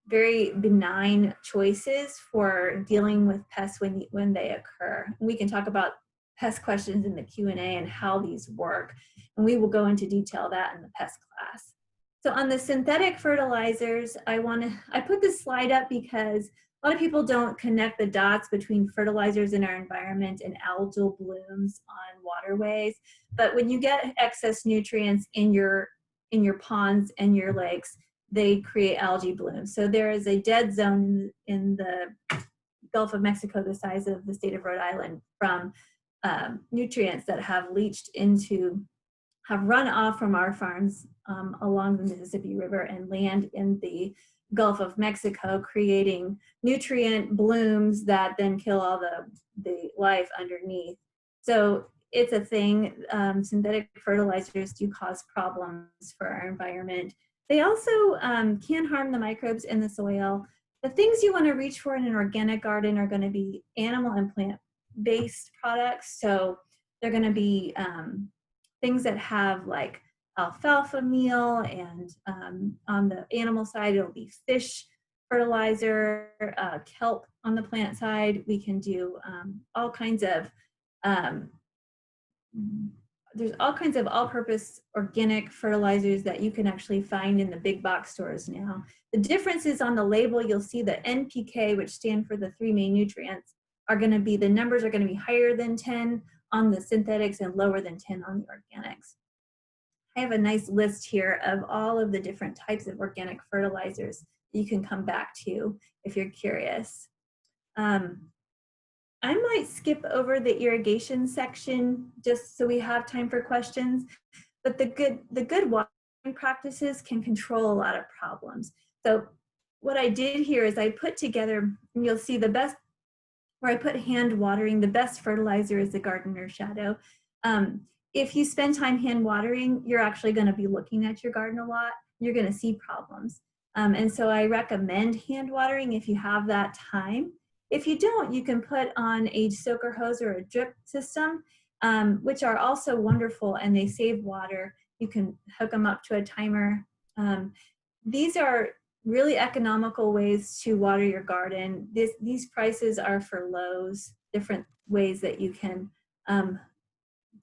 very benign choices for dealing with pests when they occur. We can talk about pest questions in the Q&A and how these work, and we will go into detail that in the pest class. So on the synthetic fertilizers, I put this slide up because a lot of people don't connect the dots between fertilizers in our environment and algal blooms on waterways. But when you get excess nutrients in your ponds and your lakes, they create algae blooms. So there is a dead zone in the Gulf of Mexico, the size of the state of Rhode Island, from nutrients that have run off from our farms along the Mississippi River and land in the Gulf of Mexico, creating nutrient blooms that then kill all the life underneath. So it's a thing. Synthetic fertilizers do cause problems for our environment. They also can harm the microbes in the soil. The things you want to reach for in an organic garden are going to be animal and plant-based products. So they're going to be things that have like alfalfa meal, and on the animal side, it'll be fish fertilizer, kelp on the plant side. We can do all kinds of, there's all kinds of all-purpose organic fertilizers that you can actually find in the big box stores now. The difference is on the label, you'll see the NPK, which stand for the 3 main nutrients, are gonna be, the numbers are gonna be higher than 10 on the synthetics and lower than 10 on the organics. I have a nice list here of all of the different types of organic fertilizers that you can come back to if you're curious. I might skip over the irrigation section just so we have time for questions, but the good watering practices can control a lot of problems. So what I did here is I put together, and you'll see the best, where I put hand watering, the best fertilizer is the gardener shadow. If you spend time hand watering, you're actually going to be looking at your garden a lot. You're going to see problems. And so I recommend hand watering if you have that time. If you don't, you can put on a soaker hose or a drip system, which are also wonderful, and they save water. You can hook them up to a timer. These are really economical ways to water your garden. These prices are for Lowe's, different ways that you can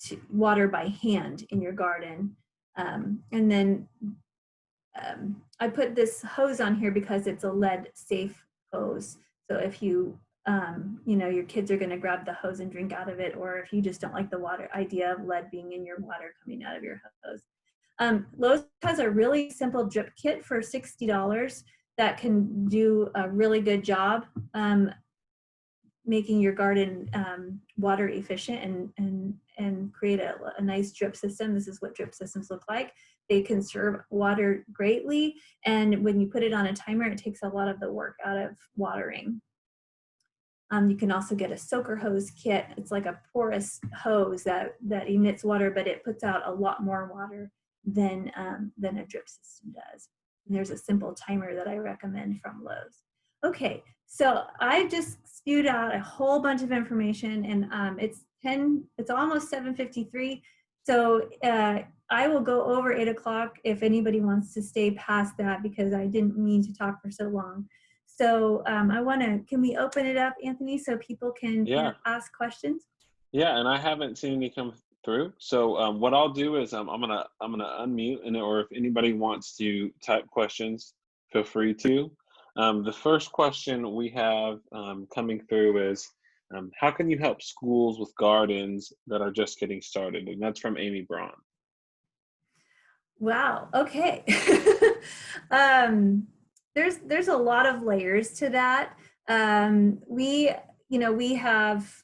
to water by hand in your garden. And then I put this hose on here because it's a lead safe hose. So if you, you know, your kids are going to grab the hose and drink out of it, or if you just don't like the water idea of lead being in your water coming out of your hose. Lowe's has a really simple drip kit for $60 that can do a really good job making your garden water efficient and create a nice drip system. This is what drip systems look like. They conserve water greatly, and when you put it on a timer, it takes a lot of the work out of watering. You can also get a soaker hose kit. It's like a porous hose that emits water, but it puts out a lot more water than a drip system does. And there's a simple timer that I recommend from Lowe's. Okay, so I just spewed out a whole bunch of information, and it's almost 7:53. So I will go over 8 o'clock if anybody wants to stay past that, because I didn't mean to talk for so long. So can we open it up, Anthony, so people can ask questions? Yeah, and I haven't seen any come through. So what I'll do is I'm gonna unmute, and or if anybody wants to type questions, feel free to. The first question we have coming through is, how can you help schools with gardens that are just getting started? And that's from Amy Braun. Wow. Okay. There's a lot of layers to that. We have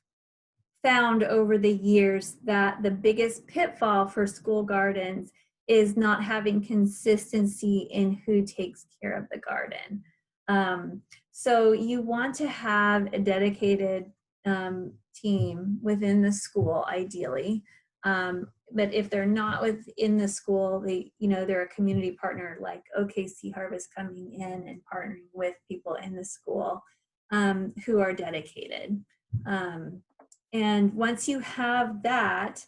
found over the years that the biggest pitfall for school gardens is not having consistency in who takes care of the garden. So you want to have a dedicated team within the school, ideally. But if they're not within the school, they're a community partner like OKC Harvest coming in and partnering with people in the school who are dedicated. And once you have that,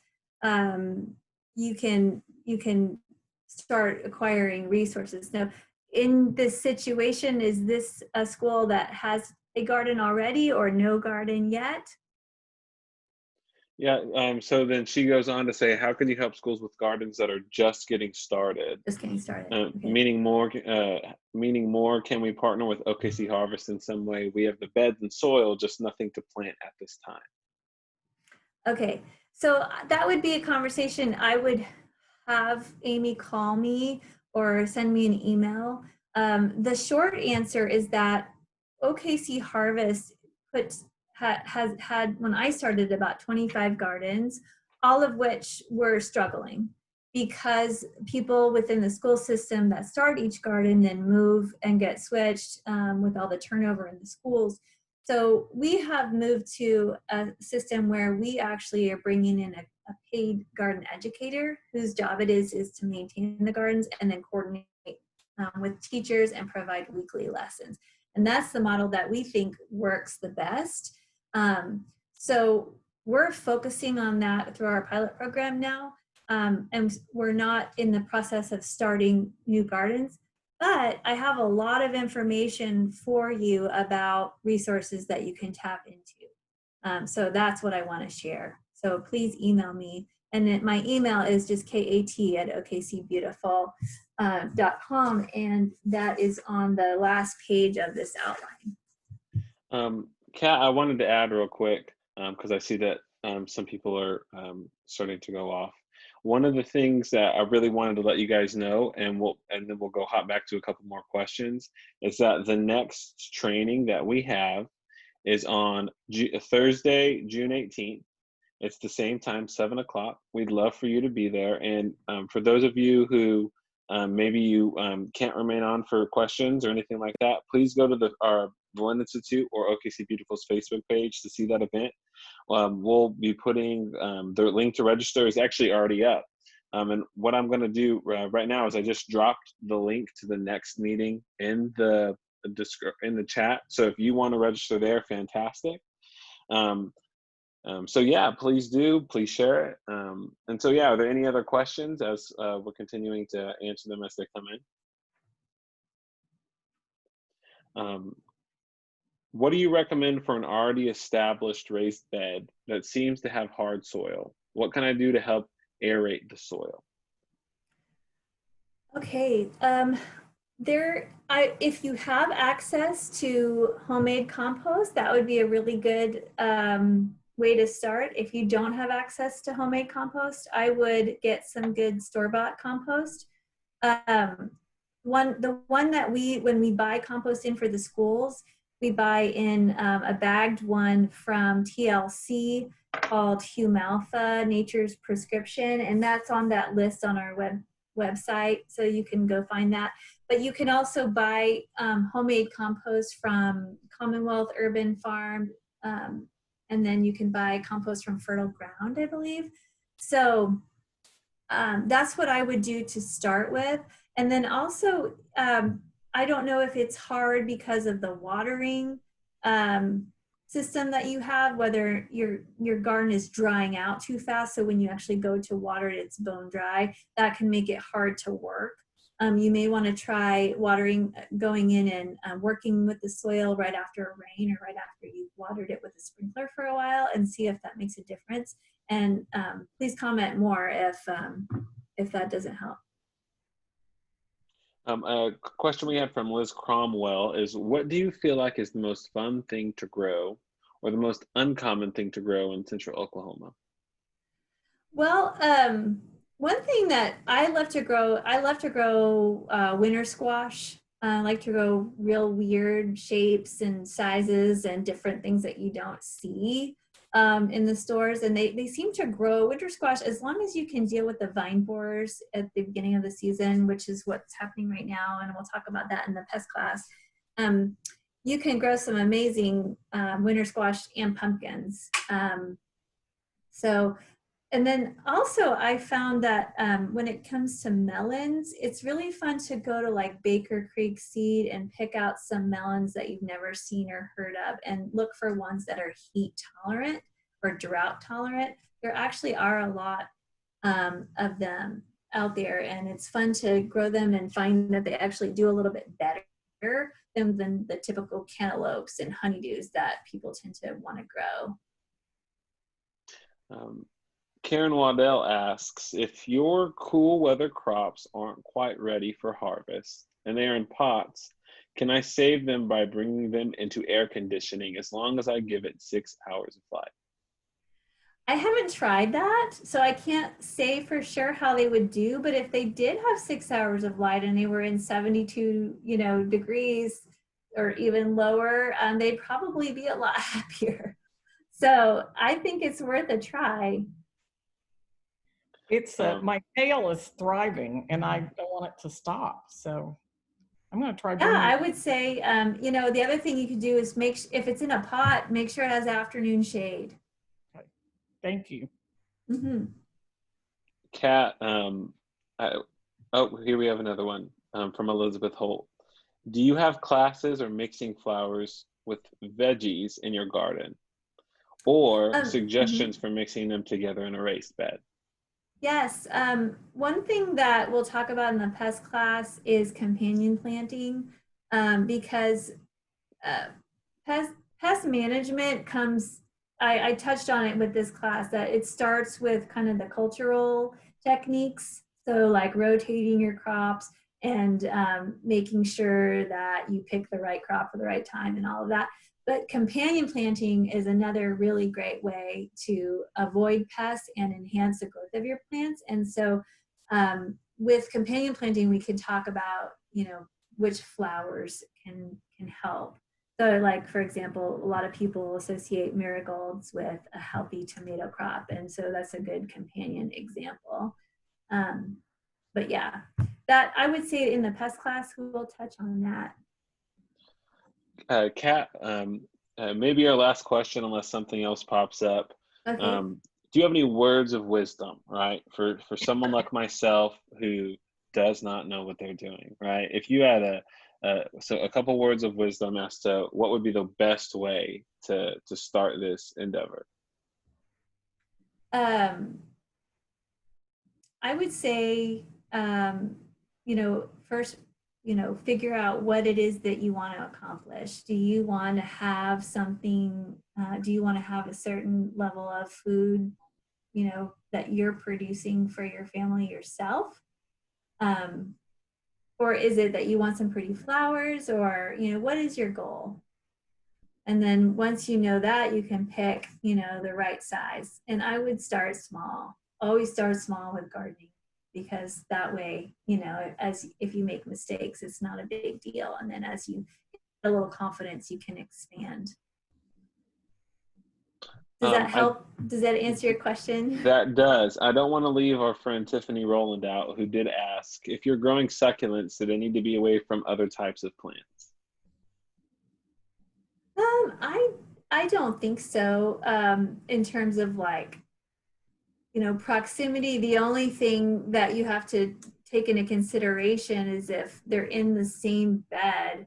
you can start acquiring resources. Now, in this situation, is this a school that has a garden already or no garden yet? Yeah, so then she goes on to say, how can you help schools with gardens that are just getting started? Just getting started. Okay. Meaning more, can we partner with OKC Harvest in some way? We have the beds and soil, just nothing to plant at this time. Okay, so that would be a conversation I would have Amy call me or send me an email. The short answer is that OKC Harvest has had, when I started, about 25 gardens, all of which were struggling because people within the school system that start each garden then move and get switched with all the turnover in the schools. So we have moved to a system where we actually are bringing in a paid garden educator whose job it is to maintain the gardens and then coordinate with teachers and provide weekly lessons. And that's the model that we think works the best. So we're focusing on that through our pilot program now. and we're not in the process of starting new gardens, but I have a lot of information for you about resources that you can tap into. So that's what I want to share. So please email me. And then my email is just kat@okcbeautiful.com, and that is on the last page of this outline. Kat, I wanted to add real quick, because I see that some people are starting to go off. One of the things that I really wanted to let you guys know, and then we'll go hop back to a couple more questions, is that the next training that we have is on Thursday, June 18th. It's the same time, 7 o'clock. We'd love for you to be there. And for those of you who maybe you can't remain on for questions or anything like that, please go to our Lynn Institute or OKC Beautiful's Facebook page to see that event. We'll be putting the link to register is actually already up. And what I'm going to do right now is I just dropped the link to the next meeting in the chat. So if you want to register there, fantastic. So yeah, please share it. And so yeah, are there any other questions as we're continuing to answer them as they come in? What do you recommend for an already established raised bed that seems to have hard soil? What can I do to help aerate the soil? Okay, if you have access to homemade compost, that would be a really good way to start. If you don't have access to homemade compost, I would get some good store-bought compost. The one that when we buy compost in for the schools, we buy in a bagged one from TLC called Humalpha, Nature's Prescription, and that's on that list on our website, so you can go find that. But you can also buy homemade compost from Commonwealth Urban Farm, and then you can buy compost from Fertile Ground, I believe. So that's what I would do to start with. And then also, I don't know if it's hard because of the watering system that you have, whether your garden is drying out too fast. So when you actually go to water it, it's bone dry. That can make it hard to work. You may want to try watering, going in and working with the soil right after rain or right after you've watered it with a sprinkler for a while and see if that makes a difference. And please comment more if that doesn't help. A question we had from Liz Cromwell is, what do you feel like is the most fun thing to grow or the most uncommon thing to grow in central Oklahoma? Well, one thing that I love to grow winter squash. I like to grow real weird shapes and sizes and different things that you don't see in the stores. And they seem to grow winter squash as long as you can deal with the vine borers at the beginning of the season, which is what's happening right now. And we'll talk about that in the pest class. You can grow some amazing winter squash and pumpkins. And then also I found that when it comes to melons, it's really fun to go to like Baker Creek Seed and pick out some melons that you've never seen or heard of and look for ones that are heat tolerant or drought tolerant. There actually are a lot of them out there, and it's fun to grow them and find that they actually do a little bit better than the typical cantaloupes and honeydews that people tend to want to grow. Karen Waddell asks, if your cool weather crops aren't quite ready for harvest and they are in pots, can I save them by bringing them into air conditioning as long as I give it 6 hours of light? I haven't tried that, so I can't say for sure how they would do, but if they did have 6 hours of light and they were in 72, degrees or even lower, they'd probably be a lot happier. So I think it's worth a try. It's my kale is thriving and I don't want it to stop. So I'm going to try. Yeah, I would say, the other thing you could do is if it's in a pot, make sure it has afternoon shade. Okay. Thank you. Mm-hmm. Kat, here we have another one from Elizabeth Holt. Do you have classes or mixing flowers with veggies in your garden? Or suggestions for mixing them together in a raised bed? Yes, one thing that we'll talk about in the pest class is companion planting, because uh, pest pest management comes. I touched on it with this class that it starts with kind of the cultural techniques, so like rotating your crops and making sure that you pick the right crop for the right time and all of that. But companion planting is another really great way to avoid pests and enhance the growth of your plants. And so with companion planting, we can talk about, which flowers can help. So like, for example, a lot of people associate marigolds with a healthy tomato crop. And so that's a good companion example. Um, but yeah, that I would say in the pest class, we will touch on that. Kat, maybe our last question, unless something else pops up. Okay. Do you have any words of wisdom, right, for someone like myself who does not know what they're doing, right? If you had a couple words of wisdom as to what would be the best way to start this endeavor. Um, I would say, first, figure out what it is that you want to accomplish. Do you want to have something, do you want to have a certain level of food, that you're producing for your family yourself? Or is it that you want some pretty flowers, or, what is your goal? And then once you know that, you can pick, the right size. And I would start small. Always start small with gardening, because that way, as if you make mistakes, it's not a big deal. And then as you get a little confidence, you can expand. Does that help? Does that answer your question? That does. I don't want to leave our friend Tiffany Rowland out, who did ask, if you're growing succulents, do they need to be away from other types of plants? I don't think so. In terms of like, proximity, the only thing that you have to take into consideration is if they're in the same bed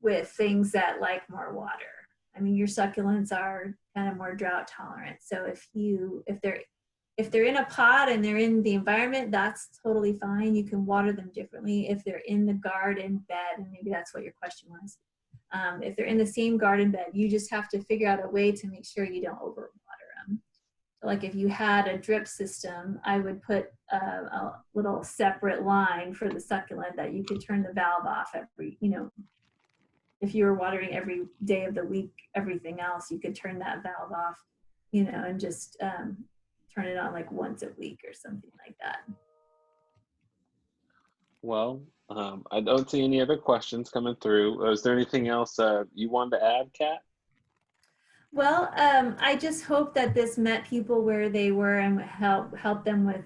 with things that like more water. I mean, your succulents are kind of more drought tolerant. So if they're in a pot and they're in the environment, that's totally fine. You can water them differently. If they're in the garden bed, and maybe that's what your question was. If they're in the same garden bed, you just have to figure out a way to make sure you don't overwater them. So like if you had a drip system, I would put a little separate line for the succulent that you could turn the valve off every, if you were watering every day of the week, everything else, you could turn that valve off, and just turn it on like once a week or something like that. Well, I don't see any other questions coming through. Is there anything else you wanted to add, Kat? Well, I just hope that this met people where they were and help them with,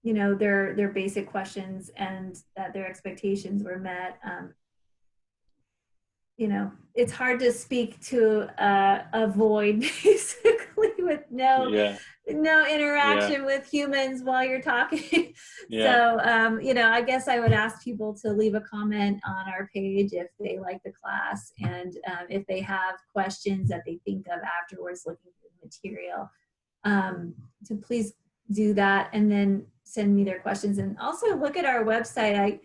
their basic questions, and that their expectations were met. It's hard to speak to a void basically with no interaction with humans while you're talking. So, I guess I would ask people to leave a comment on our page if they like the class, and if they have questions that they think of afterwards looking through the material, to please do that, and then send me their questions. And also look at our website.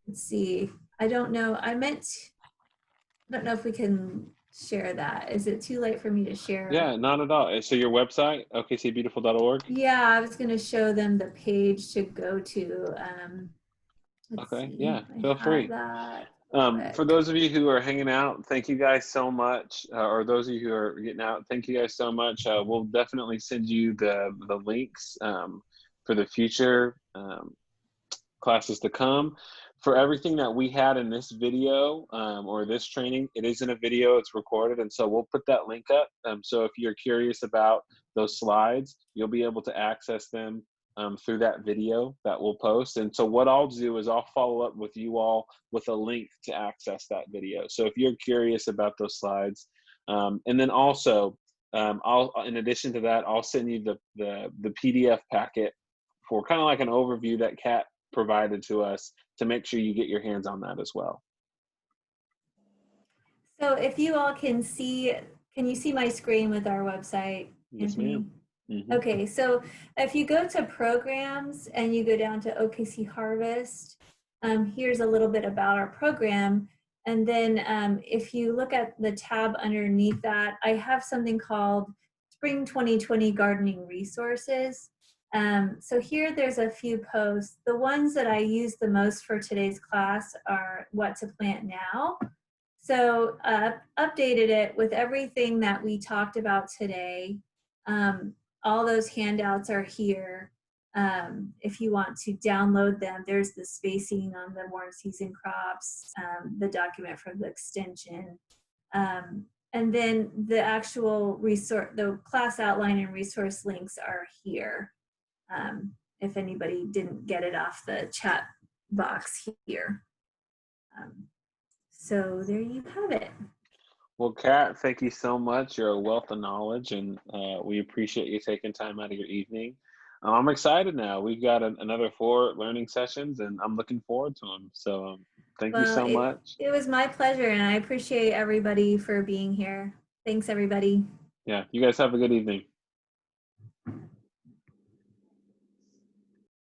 Let's see. I don't know. I don't know if we can share that. Is it too late for me to share? Yeah, not at all. So your website, okcbeautiful.org? Yeah, I was going to show them the page to go to. Okay, yeah, feel free. For those of you who are hanging out, thank you guys so much. Or those of you who are getting out, thank you guys so much. We'll definitely send you the links for the future classes to come. For everything that we had in this video or this training, it isn't a video, it's recorded. And so we'll put that link up. So if you're curious about those slides, you'll be able to access them through that video that we'll post. And so what I'll do is I'll follow up with you all with a link to access that video. So if you're curious about those slides, and then also, in addition to that, I'll send you the PDF packet for kind of like an overview that Kat provided to us, to make sure you get your hands on that as well. So if you all can you see my screen with our website? Yes, ma'am. Mhm. Okay, so if you go to programs and you go down to OKC Harvest, here's a little bit about our program. And then if you look at the tab underneath that, I have something called Spring 2020 Gardening Resources. So here there's a few posts. The ones that I use the most for today's class are What to Plant Now. So updated it with everything that we talked about today. All those handouts are here. If you want to download them, there's the spacing on the warm season crops, the document from the extension, and then the actual resource, the class outline and resource links are here. If anybody didn't get it off the chat box here. So there you have it. Well, Kat, thank you so much. You're a wealth of knowledge, and we appreciate you taking time out of your evening. I'm excited now. We've got another 4 learning sessions, and I'm looking forward to them. So thank you so much. It was my pleasure, and I appreciate everybody for being here. Thanks, everybody. Yeah, you guys have a good evening.